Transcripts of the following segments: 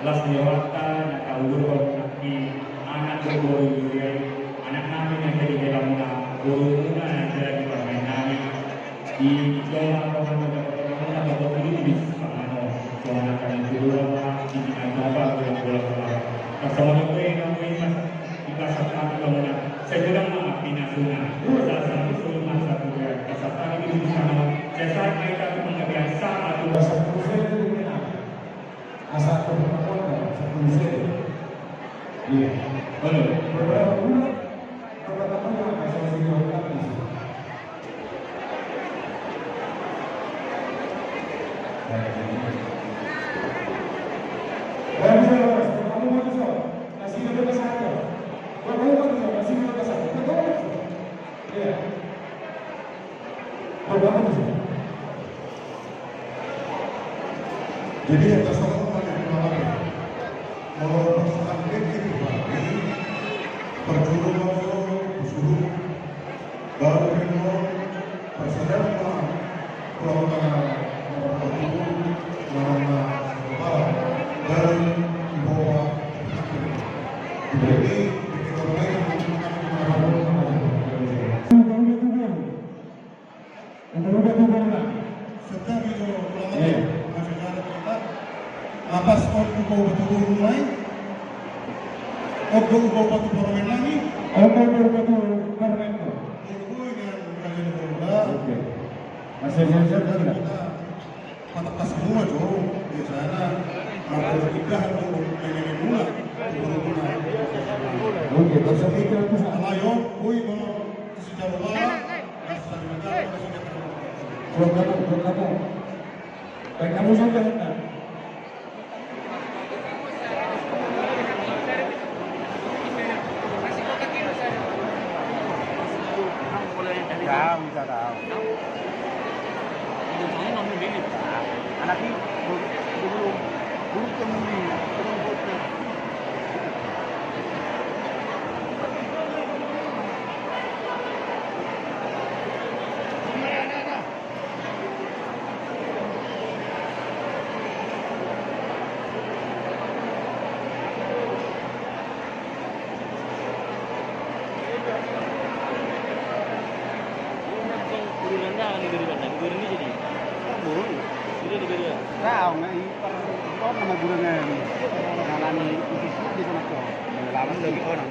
las lewata na kaulur aki anak guru anak namin yang jadi dalam guru muna yang jadi permain namin di jalan orang atau ini di sana jalan akan guru apa di mana bola bersama itu yang kami di pasar kami bangunan segera pinasuna salah satu sulman satu pasar ini di sana saya mereka mengabiasa atau Bahasa Indonesia itu gimana? Asal perempuan, satu Indonesia. Iya. Beberapa bulan, beberapa bulan bahasa Indonesia di sini. Dan bisa lepas, kamu mau bisa, kasih lepas saja. Kamu mau bisa, kasih lepas saja. Kamu bisa. Iya. Kamu bisa. Jadi yang tersebut banyak kemarin mau sampai di Bali perjuruan suruh baru itu persedang pulau Tengah nama kepala dan bawa jadi kita mulai atas kau betul mulai, kau batu permen lagi, kau betul permen tu. Itu yang kalian berbuat. Okey. Masih siap kita patah semua jauh di sana. Ada tiga untuk yang mula. Okey, bersama kita bisa. Ayo, koi mau sejauh mana? Kamu. Baik kamu sampai mana? Tahu, bisa tahu. Anak ini belum kembali, belum hotel. Tahu nggak itu nama gurunya ini mengalami isi di sana tuh lama lagi orang.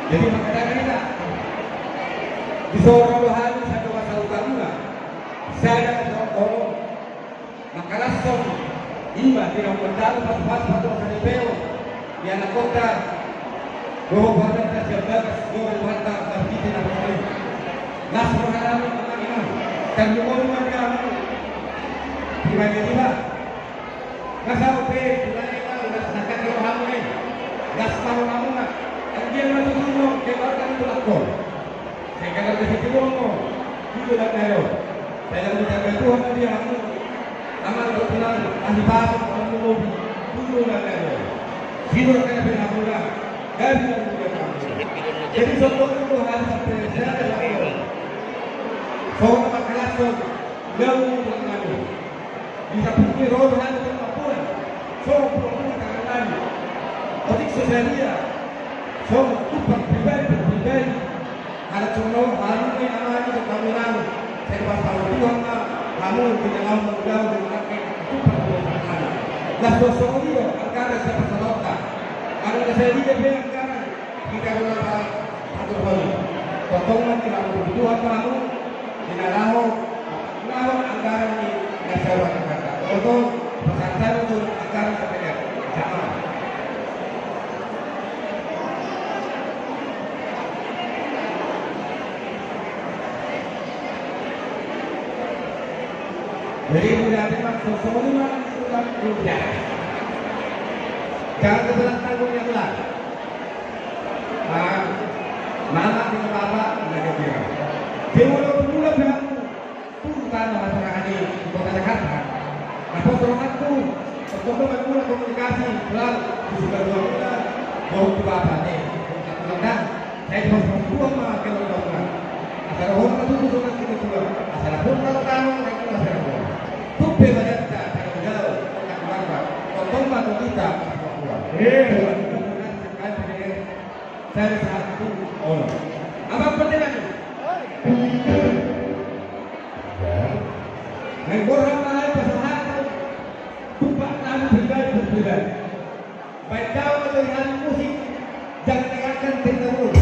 Jadi makanya kita di seorang bahan satu masa utama saya contoh makalah song iba tidak berdalu pas satu masa di Beo di anak kota bahwa pada terjaga bahwa pada tapi tidak boleh nas mengalami kemana dan juga mengalami tiba-tiba nasa oke bulan kita udah senakan kalau hamil gas mau kamu nak dia masuk semua keluarkan itu lakon saya kata di situ ngomong itu dah tahu saya akan menjaga Tuhan dia aku amal berkenan ahli bahasa orang umum itu dah tahu siapa yang pernah pulang dari dalam jadi contoh itu harus saya adalah seorang kelas jauh mengadu bisa pikir roh harus kemampuan seorang perempuan tangan otik sosialia seorang tumpang pribadi ada contoh hari ini anak itu kamu lalu saya pas tahu Tuhan kamu tidak mau menjauh dengan tumpang tangan las dosa dia angkara siapa salota ada saya dia angkara kita berapa satu kali potongan tidak berbutuhan kamu tidak lahu anggaran ini nasional kata untuk pesantren untuk anggaran sepeda jangan jadi tidak ada maksud semua sudah berubah jangan kebetulan tanggung yang lain mana kita bapak tidak kira Dewa pemula kamu bukan masyarakat di kota Jakarta. Nah, masyarakat itu pertemuan pula komunikasi pelan sudah 2 bulan mau coba apa nih? Mudah-mudahan saya cuma berdua mah kalau bukan. Asal orang itu sudah kita dua. Asal pun kalau kamu aku masih ada. Tuh beda kita kalau jauh yang berapa. Tonton batu kita Papua. Saya satu orang. Apa pentingnya? Orang lain pasangan tumpah tangan berbeda. Baik jauh dengan musik, jangan tinggalkan cerita dulu.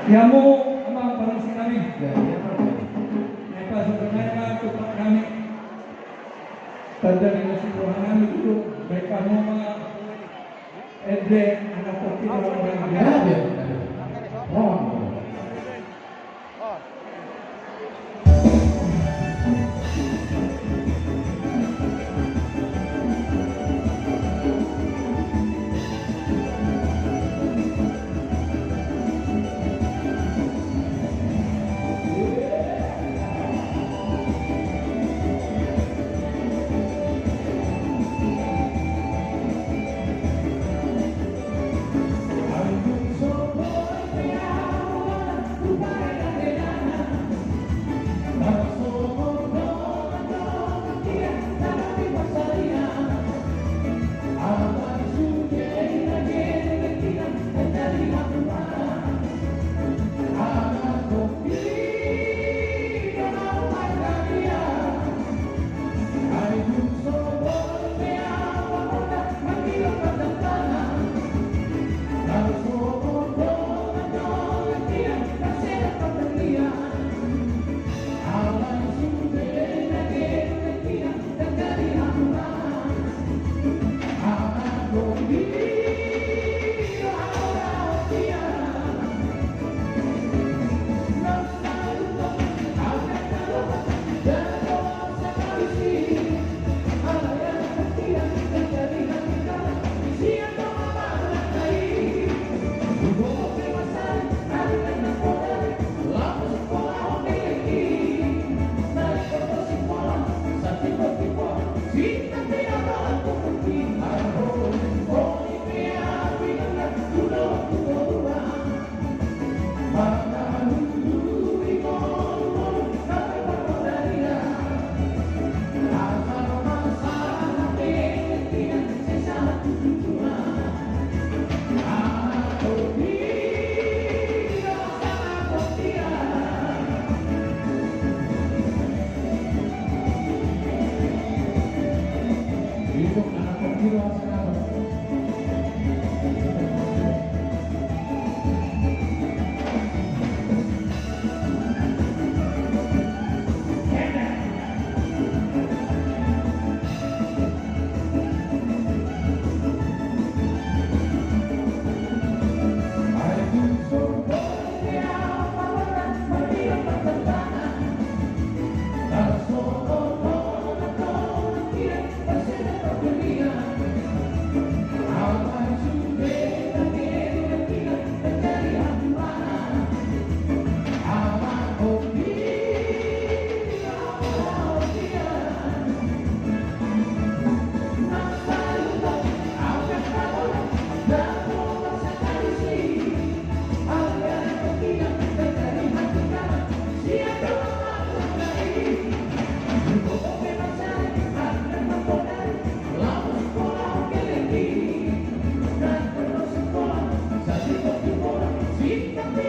Yamu amang parisi kami. Apa sebenarnya tempat kami terjadi nasi rohani itu baik kamu Ede anak terpilih orang dia. Oh. So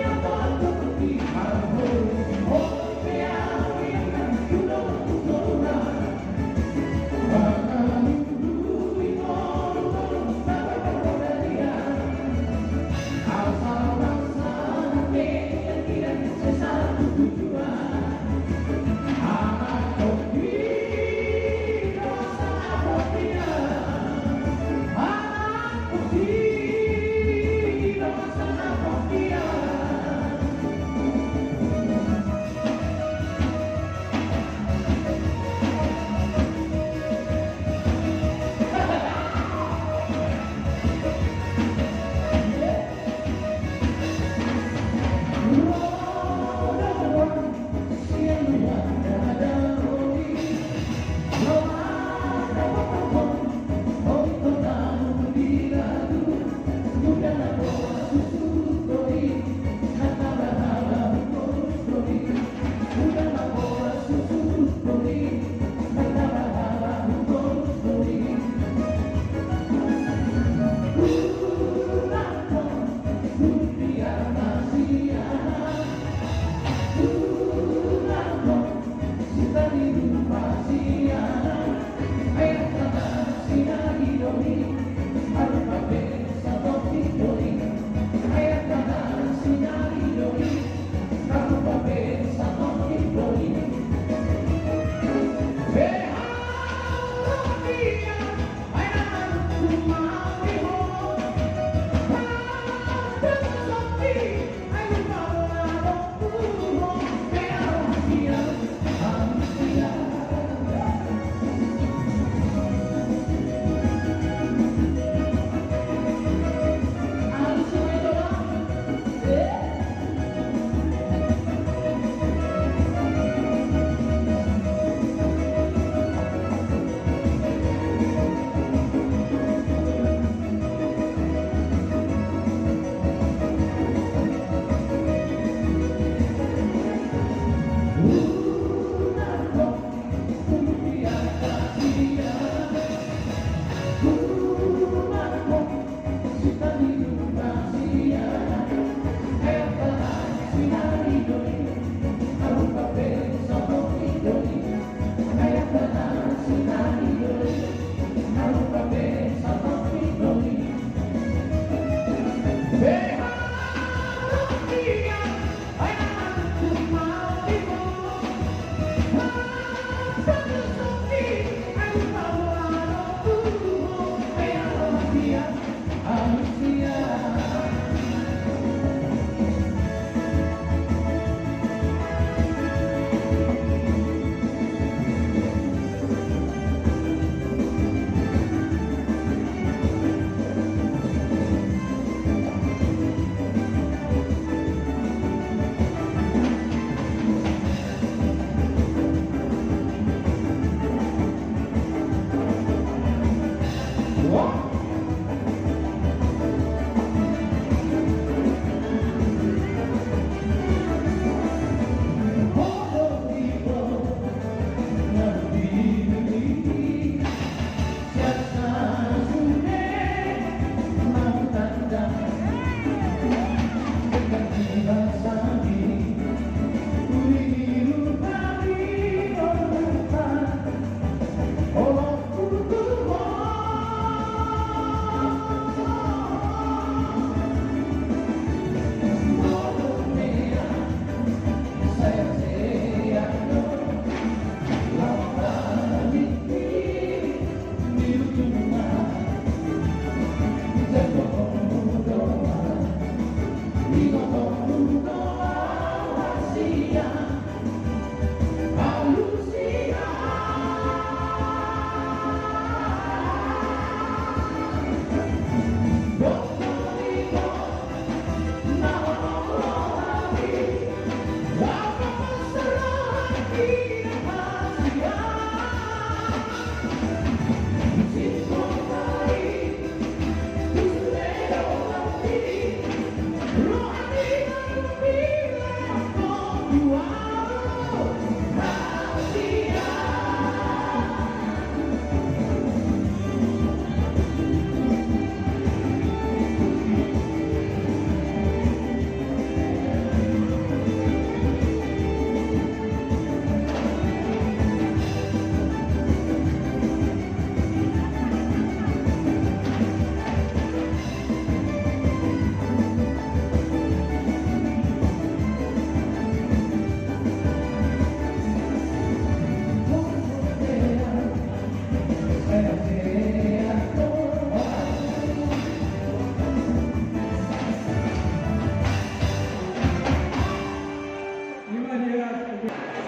Oh,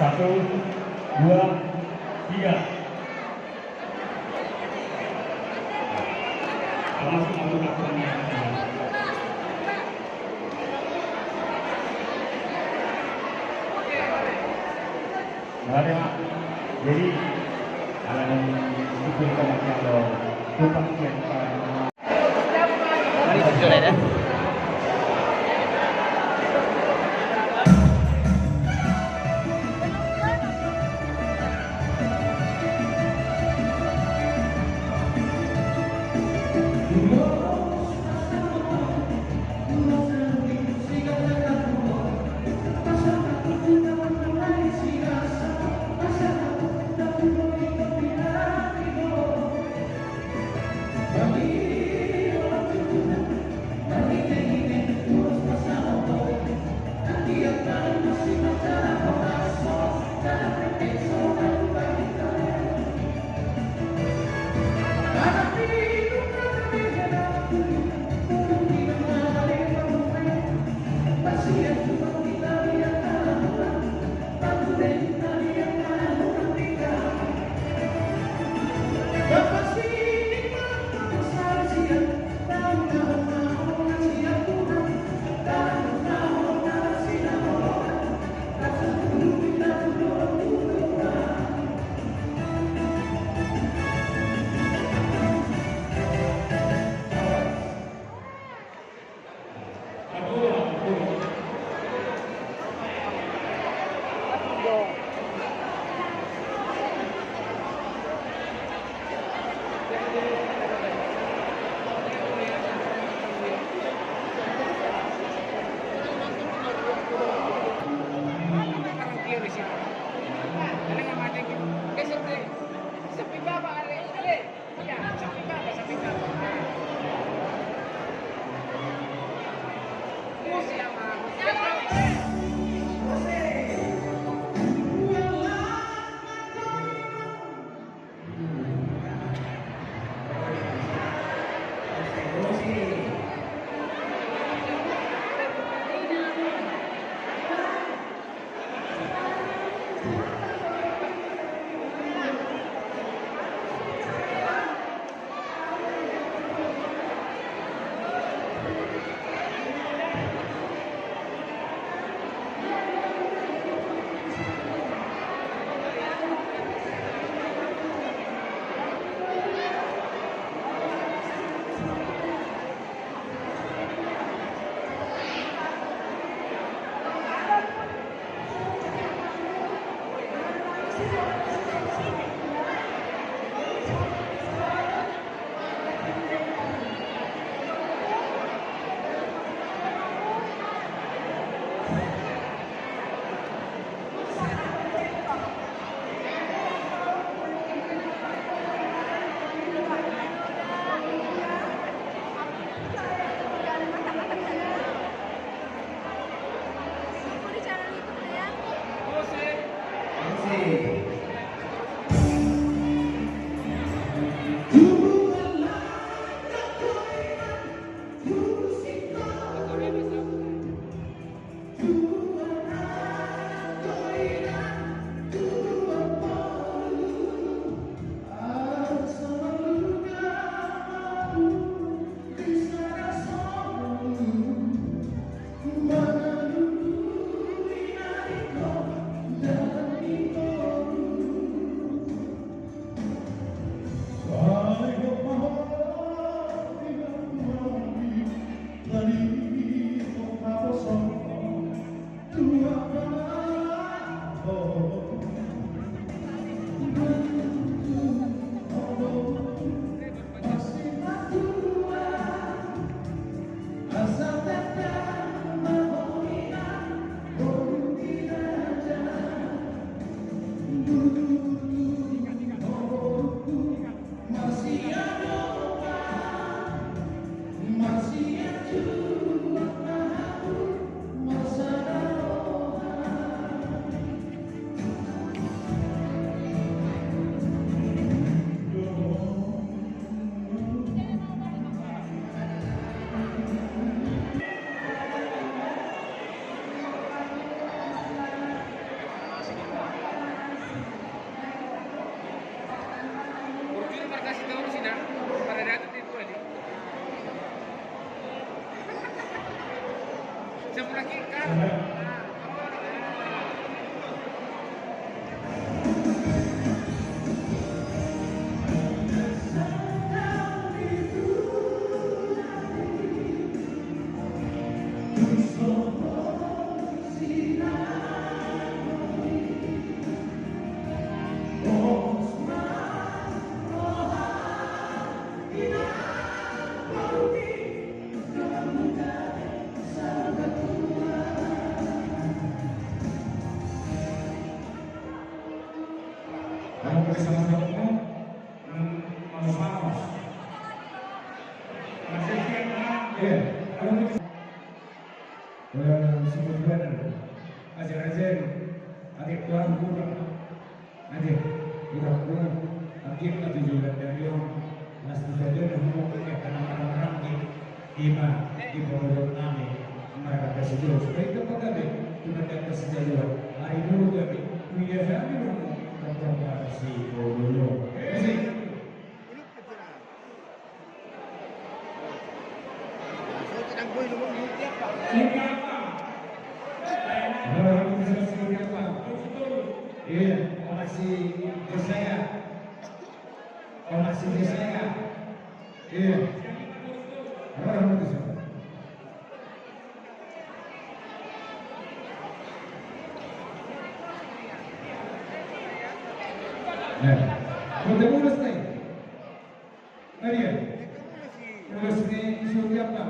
1, 2, 3. Langsung aku lakukan ya. Mari Mak. Jadi alam itu macam lo tumpang kian para. Mari kita lihat ya. bersama-sama vamos. Masih siap nak? Ya, sebenarnya ajar-ajar adik tuan guru aja kita pun akhir kita juga dari yang masih saja mau karena orang-orang di bawah kami mereka kasih supaya kita pakai kita dapat sejajar hari dulu kami punya kami orang si dulu iya, masih saya, iya, orang itu siapa? Nah, kita mulai nih, Maria, mulai nih siapa?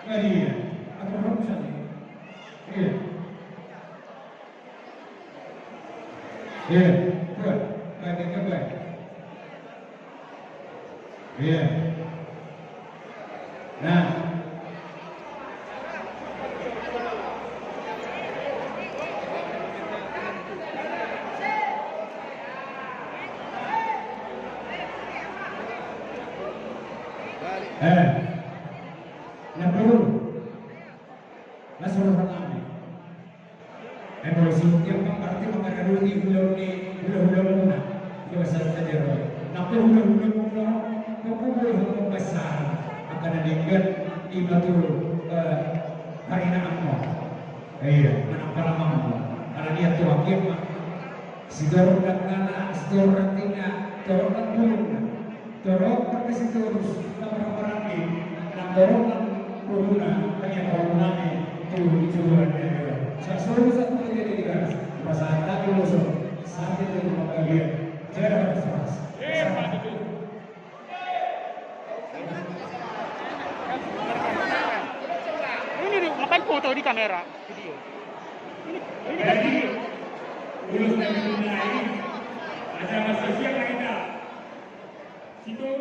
Maria, atau orang sana? Iya. Ya, buat, bagian kedua. Ya. Nah. Yang perlu, langsung pertama. Evolusi yang berarti mengadui hula-hula itu saja saja. Tapi hula-hula pokoknya besar akan diingat di batu karina apa? Iya, anak palamang. Kalau dia tua kiam, si dorong dan kana, si dorong tina, dorong dan burung, dorong tapi si terus orang-orang ini, anak dorong dan burung, hanya orang nami itu dijual dia. Sesuatu satu terjadi di garis pasal tak musuh saat itu pembagian jarak keras. Ini ngapain foto di kamera video? Ini kan video. Urus dari dunia ini ada masih siap kita. Situ